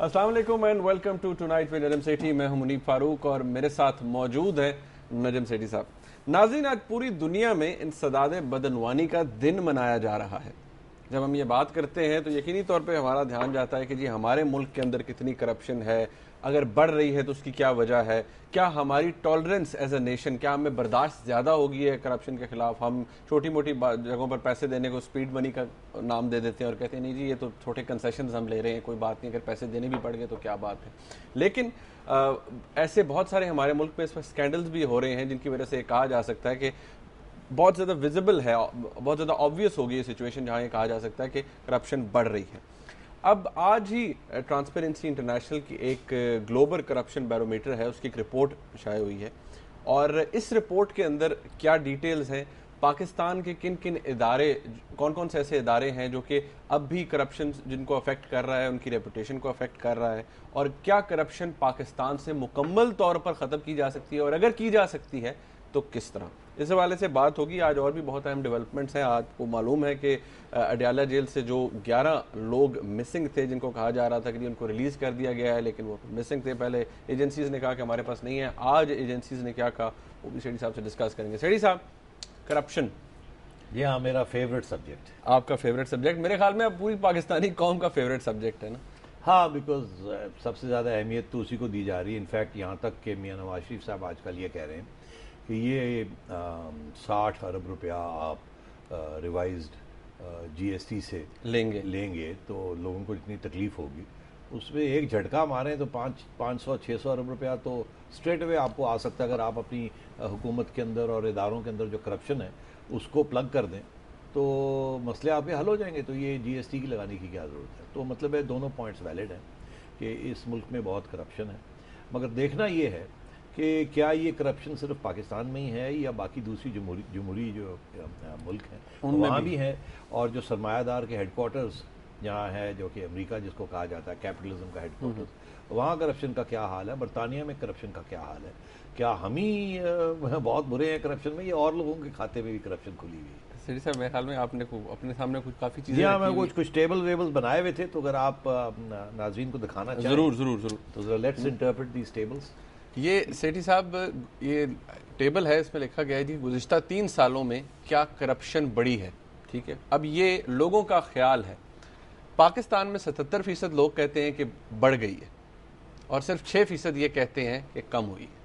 अस्सलाम वालेकुम and welcome to tonight with Najam Sethi. मैं हूं मुनीब फारूक और मेरे साथ मौजूद है नजम सेठी साहब। नाज़रीन, आज पूरी दुनिया में इंसदाद बदनवानी का दिन मनाया जा रहा है। जब हम ये बात करते हैं तो यकीनी तौर पे हमारा ध्यान जाता है कि जी हमारे मुल्क के अंदर कितनी करप्शन है, अगर बढ़ रही है तो उसकी क्या वजह है, क्या हमारी टॉलरेंस एज अ नेशन, क्या हमें बर्दाश्त ज़्यादा होगी है करप्शन के खिलाफ। हम छोटी मोटी जगहों पर पैसे देने को स्पीड मनी का नाम दे देते हैं और कहते हैं नहीं जी ये तो छोटे कंसेशन हम ले रहे हैं, कोई बात नहीं, अगर पैसे देने भी पड़ गए तो क्या बात है। लेकिन ऐसे बहुत सारे हमारे मुल्क में इस पर स्कैंडल्स भी हो रहे हैं जिनकी वजह से कहा जा सकता है कि बहुत ज़्यादा विजिबल है, बहुत ज़्यादा ऑब्वियस हो गई ये सिचुएशन जहाँ ये कहा जा सकता है कि करप्शन बढ़ रही है। अब आज ही ट्रांसपेरेंसी इंटरनेशनल की एक ग्लोबल करप्शन बैरोमीटर है, उसकी एक रिपोर्ट शाये हुई है और इस रिपोर्ट के अंदर क्या डिटेल्स हैं, पाकिस्तान के किन किन इदारे, कौन कौन से ऐसे इदारे हैं जो कि अब भी करप्शन जिनको अफेक्ट कर रहा है, उनकी रेपुटेशन को अफेक्ट कर रहा है, और क्या करप्शन पाकिस्तान से मुकम्मल तौर पर ख़त्म की जा सकती है और अगर की जा सकती है तो किस तरह। इस हवाले से बात होगी। आज और भी बहुत अहम डेवलपमेंट्स हैं। आपको मालूम है कि अडयाला जेल से जो 11 लोग मिसिंग थे, जिनको कहा जा रहा था कि उनको रिलीज़ कर दिया गया है, लेकिन वो मिसिंग थे। पहले एजेंसीज़ ने कहा कि हमारे पास नहीं है, आज एजेंसीज़ ने क्या कहा वो भी सेठी साहब से डिस्कस करेंगे। सेठी साहब, करप्शन जी हाँ, मेरा फेवरेट सब्जेक्ट। आपका फेवरेट सब्जेक्ट, मेरे ख्याल में अब पूरी पाकिस्तानी कौम का फेवरेट सब्जेक्ट है ना। हाँ, बिकॉज सबसे ज़्यादा अहमियत तो उसी को दी जा रही है। इनफैक्ट यहाँ तक कि मियां नवाज शरीफ साहब आजकल ये कह रहे हैं कि ये 60 अरब रुपया आप रिवाइज्ड GST से लेंगे तो लोगों को इतनी तकलीफ होगी, उसमें एक झटका मारें तो 500-600 अरब रुपया तो स्ट्रेट अवे आपको आ सकता है। अगर आप अपनी हुकूमत के अंदर और इदारों के अंदर जो करप्शन है उसको प्लग कर दें तो मसले आपके हल हो जाएंगे। तो ये GST की लगाने की क्या ज़रूरत है। तो मतलब है दोनों पॉइंट्स वैलिड हैं कि इस मुल्क में बहुत करप्शन है, मगर देखना ये है कि क्या ये करप्शन सिर्फ पाकिस्तान में ही है या बाकी दूसरी जमहूरी जो मुल्क हैं वहाँ भी है, और जो सरमायादार के हेडक्वार्टर्स जहाँ है, जो कि अमेरिका जिसको कहा जाता है कैपिटलिज्म का हेडक्वार्टर्स, वहाँ करप्शन का क्या हाल है, बरतानिया में करप्शन का क्या हाल है, क्या हम ही बहुत बुरे हैं करप्शन में, या और लोगों के खाते में भी करप्शन खुली हुई है। सेठी साहब, मेरे ख्याल में आपने अपने सामने कुछ काफ़ी चीज़ें, हाँ, मैं कुछ टेबल वेबल्स बनाए हुए थे, तो अगर आप नाज़रीन को दिखाना चाहें ज़रूर तो लेट्स इंटरप्रेट दीज टेबल्स। ये सेठी साहब, ये टेबल है, इसमें लिखा गया है कि गुज़िश्ता 3 सालों में क्या करप्शन बढ़ी है। ठीक है, अब ये लोगों का ख्याल है। पाकिस्तान में 77% लोग कहते हैं कि बढ़ गई है और सिर्फ 6% ये कहते हैं कि कम हुई है,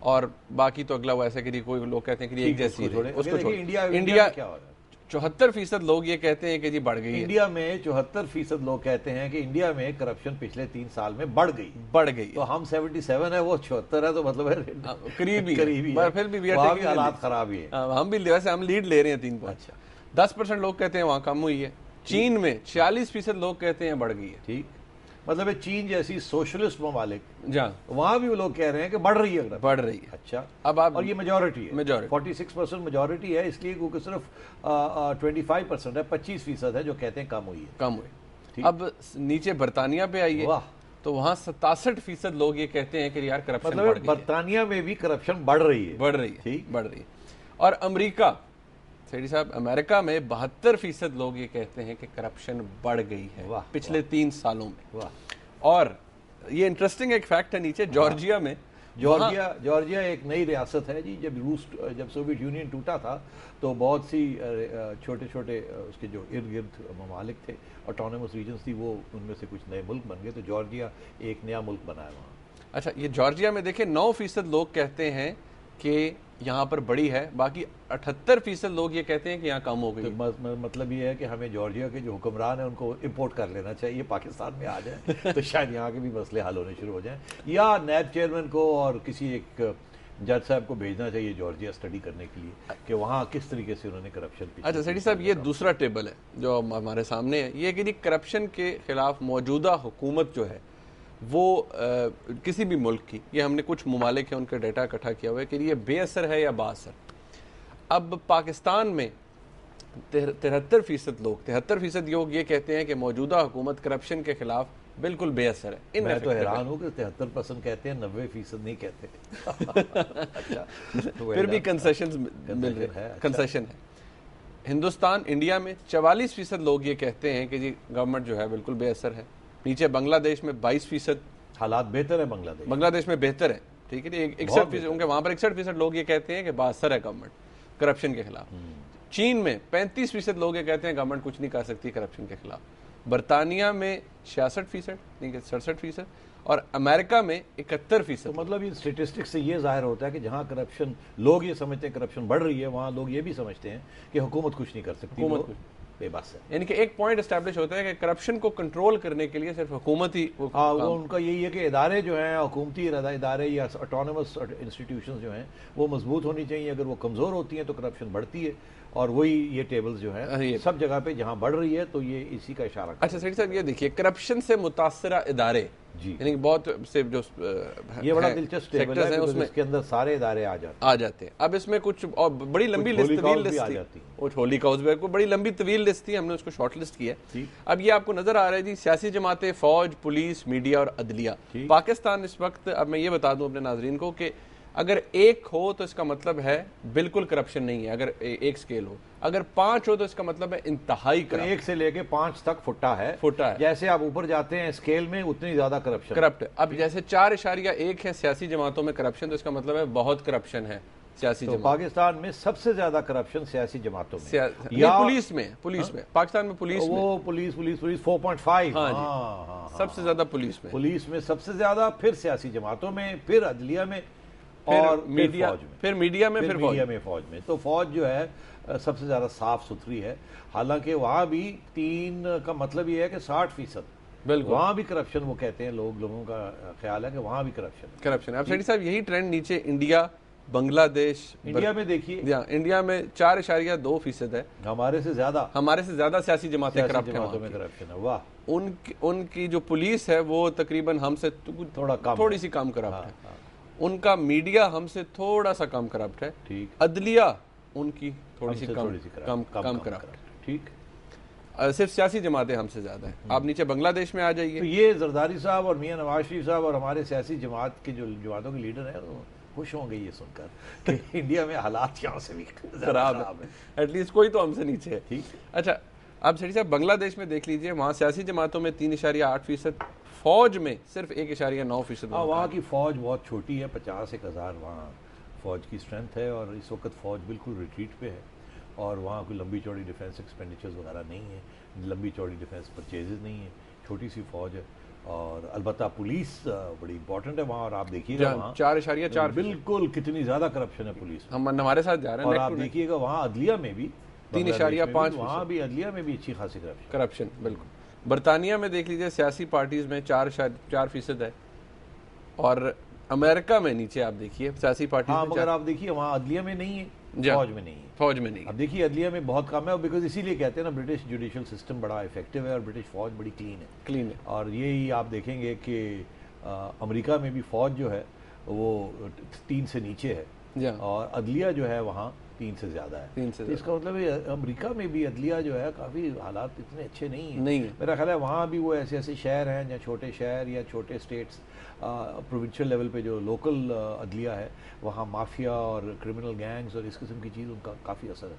और बाकी तो अगला वो ऐसा कि कोई लोग कहते हैं कि एक जैसी है। उसको छोड़, इंडिया क्या हो रहा है, 74% लोग ये कहते हैं कि जी बढ़ गई है। इंडिया में 74% लोग कहते हैं कि इंडिया में करप्शन पिछले 3 साल में बढ़ गई। तो हम 77 है, वो 74 है, तो मतलब है करीबी पर फिर भी हालात खराब ही है। हम भी वैसे हम लीड ले रहे हैं 3 पॉइंट। अच्छा, 10% लोग कहते हैं वहां कम हुई है। चीन में 46% लोग कहते हैं बढ़ गई है। ठीक, मतलब चीन जैसी सोशलिस्ट ममालिक जहाँ वहां भी वो लोग कह रहे हैं कि बढ़ रही है। अच्छा, अब आप, और ये मेजॉरिटी है, 46% मेजॉरिटी है, इसलिए क्योंकि सिर्फ 25% है, 25% है जो कहते हैं कम हुई है। अब नीचे बरतानिया पे आइए तो वहां 67% लोग ये कहते हैं कि यार करप्शन मतलब बरतानिया में भी करप्शन बढ़ रही है। ठीक, बढ़ रही है। और अमेरिका, सेठी साहब, अमेरिका में 72% लोग ये कहते हैं कि करप्शन बढ़ गई है पिछले 3 सालों में। और ये इंटरेस्टिंग एक फैक्ट है नीचे, जॉर्जिया में, जॉर्जिया एक नई रियासत है जी। जब सोवियत यूनियन टूटा था तो बहुत सी छोटे छोटे उसके जो इर्द गिर्द ममालिक थे, ऑटोनोमस रीजन्स थी, वो उनमें से कुछ नए मुल्क बन गए, तो जॉर्जिया एक नया मुल्क बना है वहाँ। अच्छा, ये जॉर्जिया में देखें 9% लोग कहते हैं कि यहाँ पर बड़ी है, बाकी 78% लोग ये कहते हैं कि यहाँ कम हो गई। तो मतलब ये है कि हमें जॉर्जिया के जो हुक्मरान हैं उनको इंपोर्ट कर लेना चाहिए, पाकिस्तान में आ जाए तो शायद यहाँ के भी मसले हल होने शुरू हो जाएं, या नैब चेयरमैन को और किसी एक जज साहब को भेजना चाहिए जॉर्जिया स्टडी करने के लिए कि वहाँ किस तरीके से उन्होंने करप्शन। अच्छा सेठी साहब, ये दूसरा टेबल है जो हमारे सामने है, ये कि करप्शन के खिलाफ मौजूदा हुकूमत जो है वो किसी भी मुल्क की, ये हमने कुछ ममालिक हैं उनका डाटा इकट्ठा किया हुआ है कि ये बेअसर है या बाअसर। अब पाकिस्तान में 73% लोग ये कहते हैं कि मौजूदा हुकूमत करप्शन के खिलाफ बिल्कुल बेअसर है। मैं तो हैरान हूँ कि 73% कहते हैं, 90% नहीं कहते। अच्छा, तो फिर भी कंसेशन मिल रहे हैं, कंसेशन है। हिंदुस्तान, इंडिया में 44% लोग ये कहते हैं कि जी गवर्नमेंट जो है बिल्कुल बेअसर है। नीचे बांग्लादेश में 22%। हालात बेहतर है बांग्लादेश में बेहतर है, ठीक है। 61%, उनके वहां पर 61% लोग ये कहते हैं कि बासर है गवर्नमेंट करप्शन के खिलाफ। चीन में 35% लोग ये कहते हैं गवर्नमेंट कुछ नहीं कर सकती करप्शन के खिलाफ। बरतानिया में 66%, नहीं 67%, और अमेरिका में 71%। तो मतलब ये स्टेटिस्टिक्स से ये जाहिर होता है कि जहाँ करप्शन, लोग ये समझते हैं करप्शन बढ़ रही है, वहाँ लोग ये भी समझते हैं कि हुकूमत कुछ नहीं कर सकती, हुकूमत कुछ बेबस है। यानी कि एक पॉइंट एस्टैब्लिश होता है कि करप्शन को कंट्रोल करने के लिए सिर्फ हुकूमत ही वो उनका यही है कि इदारे जो हैं, हुकूमती इदारे या ऑटोनमस इंस्टीट्यूशंस जो हैं, वो मजबूत होनी चाहिए। अगर वो कमज़ोर होती हैं तो करप्शन बढ़ती है, और वही ये टेबल्स जो है सब जगह पे जहां बढ़ रही है तो ये इसी का इशारा। अच्छा सेठी साहब, ये देखिए करप्शन से मुतासरा इदारे जी, यानी बहुत से जो ये बड़ा दिलचस्प टेबल है, उसमें इसके अंदर सारे इदारे आ जाते हैं। अब इसमें कुछ और बड़ी लंबी लिस्ट, तवील लिस्ट थी, वो होली काउंसबर्ग को बड़ी लंबी तवील लिस्ट थी, हमने उसको शॉर्ट लिस्ट किया। अब ये आपको नजर आ रहा है जी, सियासी जमातें, फौज, पुलिस, मीडिया और अदलिया। पाकिस्तान इस वक्त, अब मैं ये बता दूं अपने नाजरीन को कि अगर एक हो तो इसका मतलब है बिल्कुल करप्शन नहीं है, अगर एक स्केल हो। अगर 5 हो तो इसका मतलब है इंतहाई करप्ट। 1 से लेके 5 तक फुटा है। जैसे आप ऊपर जाते हैं स्केल में उतनी ज्यादा करप्ट। अब जैसे 4.1 है सियासी जमातों में करप्शन, तो इसका मतलब है बहुत करप्शन है सियासी तो पाकिस्तान में सबसे ज्यादा करप्शन सियासी जमातों में या पुलिस में पाकिस्तान में पुलिस 4.5। सबसे ज्यादा पुलिस में सबसे ज्यादा, फिर सियासी जमातों में, फिर अदलिया में, और मीडिया, फिर मीडिया में, फौज में। तो फौज जो है सबसे ज्यादा साफ सुथरी है। हालांकि वहां भी 3 का मतलब ये है कि 60%, बिल्कुल वहां भी करप्शन, वो कहते हैं लोगों का ख्याल है कि वहां भी करप्शन। अब सेठी साहब यही ट्रेंड नीचे इंडिया, बांग्लादेश, इंडिया में देखिए, इंडिया में 4.2% है। हमारे से ज्यादा सियासी जमातें करप्ट में करप्शन है। वाह। उनकी जो पुलिस है वो तकरीबन हमसे थोड़ी सी कम करप्ट है। उनका मीडिया हमसे थोड़ा सा कम करप्ट है। ठीक। अदलिया उनकी थोड़ी सी कम करप्ट। ठीक। सिर्फ सियासी जमातें हमसे ज्यादा है। आप नीचे बांग्लादेश में आ जाइए, तो ये जरदारी साहब और मियां नवाज शरीफ साहब और हमारे सियासी जमात के जो जमातों के लीडर हैं वो खुश होंगे ये सुनकर कि इंडिया में हालात यहाँ से भी खराब है, एटलीस्ट कोई तो हमसे नीचे है। ठीक। अच्छा, अब सेठी साहब बांग्लादेश में देख लीजिए, वहाँ सियासी जमातों में 3.8%, फौज में सिर्फ 1.9%। वहाँ की फौज बहुत छोटी है, 50-1,000 वहाँ फौज की स्ट्रेंथ है, और इस वक्त फौज बिल्कुल रिट्रीट पे है, और वहाँ कोई लंबी चौड़ी डिफेंस एक्सपेंडिचर्स वगैरह नहीं है, लंबी चौड़ी डिफेंस परचेजेस नहीं है, छोटी सी फौज है। और अलबत्ता पुलिस बड़ी इंपॉर्टेंट है वहाँ, और आप देखिएगा वहाँ 4.4 बिल्कुल कितनी ज्यादा करप्शन है पुलिस में। हमारे साथ जा रहे हैं, और आप देखिएगा वहाँ अदलिया में भी 3.5, वहाँ भी अदलिया में भी अच्छी खासी करप्शन। बिल्कुल। बरतानिया में देख लीजिए सियासी पार्टीज में 4% है, और अमेरिका में नीचे आप देखिए सियासी पार्टी, मगर आप देखिए वहाँ अदलिया में नहीं है, फौज में नहीं। अब देखिए अदलिया में बहुत कम है, बिकॉज इसीलिए कहते हैं ना ब्रिटिश जुडिशियल सिस्टम बड़ा इफेक्टिव है और ब्रिटिश फौज बड़ी क्लीन है। और यही आप देखेंगे कि अमेरिका में भी फौज जो है वो 3 से नीचे है, और अदलिया जो है वहाँ 3 से ज्यादा है। तो इसका मतलब है अमेरिका में भी अदलिया जो है काफी हालात इतने अच्छे नहीं है। मेरा ख्याल है वहाँ भी वो ऐसे शहर हैं, या छोटे शहर या छोटे स्टेट्स, प्रोविंशियल लेवल पे जो लोकल अदलिया है, वहाँ माफिया और क्रिमिनल गैंग्स और इस किस्म की चीज़ उनका काफ़ी असर है।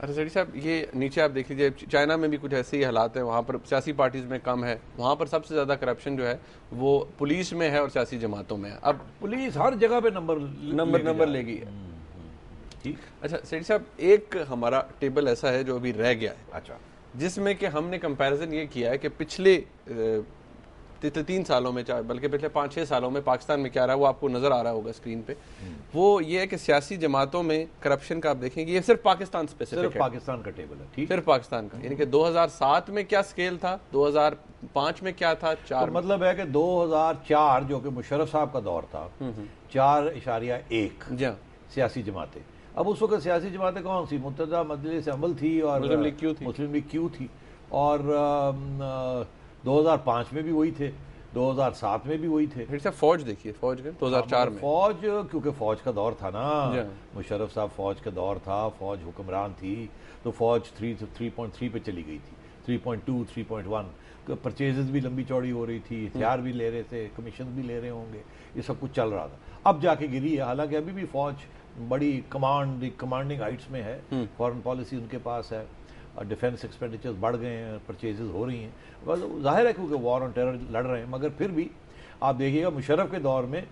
अच्छा सेठी साहब, ये नीचे आप देख लीजिए, चाइना में भी कुछ ऐसे ही हालात हैं, वहाँ पर सियासी पार्टीज में कम है, वहाँ पर सबसे ज़्यादा करप्शन जो है वो पुलिस में है और सियासी जमातों में है। अब पुलिस हर जगह पे नंबर लेगी। अच्छा सेठी साहब, एक हमारा टेबल ऐसा है जो अभी रह गया है, अच्छा, जिसमें कि हमने कंपैरिजन ये किया है कि पिछले 3 सालों में, बल्कि पिछले 5-6 सालों में पाकिस्तान में क्या रहा है, वो आपको नजर आ रहा होगा स्क्रीन पे। वो ये है कि सियासी जमातों में करप्शन का आप देखेंगे, ये सिर्फ पाकिस्तान स्पेसिफिक है, सिर्फ पाकिस्तान का टेबल है। ठीक, सिर्फ पाकिस्तान का। यानी कि 2007 में क्या स्केल था, 2005 में क्या था, 4 तो मतलब है कि 2004 जो कि मुशर्रफ साहब का दौर था, 4.1 सियासी जमातें। अब उस वक्त सियासी जमातें कौन सी? मुत्तहदा मजलिस अमल थी और मुस्लिम लीग क्यू थी, और 2005 में भी वही थे, 2007 में भी वही थे। फिर से फौज देखिए, फौज के 2004 में फौज, क्योंकि फौज का दौर था ना, मुशर्रफ साहब फौज का दौर था, फौज हुक्मरान थी, तो फौज 3.3 पे चली गई थी, 3.2, 3.1। परचेजेस भी लंबी चौड़ी हो रही थी, हथियार भी ले रहे थे, कमीशन भी ले रहे होंगे, ये सब कुछ चल रहा था। अब जाके गिरी है, हालांकि अभी भी फौज बड़ी कमांडिंग हाइट्स में है, फॉरेन पॉलिसी उनके पास है, डिफेंस एक्सपेंडिचर्स बढ़ गए हैं, परचेजेस हो रही हैं। बस जाहिर है क्योंकि वॉर ऑन टेरर लड़ रहे हैं, मगर फिर भी आप देखिएगा मुशर्रफ के दौर में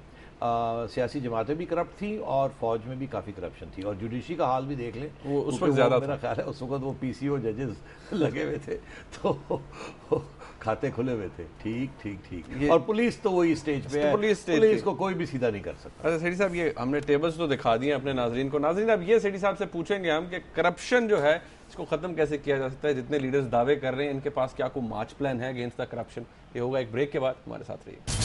सियासी जमातें भी करप्ट थी और फौज में भी काफ़ी करप्शन थी, और जुडिशरी का हाल भी देख लें, वो उस वक्त ज़्यादा मेरा ख्याल है उस वक्त वो पीसीओ जजेस लगे हुए थे, तो खाते खुले हुए थे। ठीक ठीक ठीक। और पुलिस तो वही स्टेज पे है, पुलिस को कोई भी सीधा नहीं कर सकता। अच्छा सेठी साहब, ये हमने टेबल्स तो दिखा दिए अपने नाजरीन को। नाजरीन अब ये सेठी साहब से पूछेंगे हम कि करप्शन जो है इसको खत्म कैसे किया जा सकता है। जितने लीडर्स दावे कर रहे हैं, इनके पास क्या कोई मार्च प्लान है अगेंस्ट द करप्शन? ये होगा एक ब्रेक के बाद। हमारे साथ रहिए।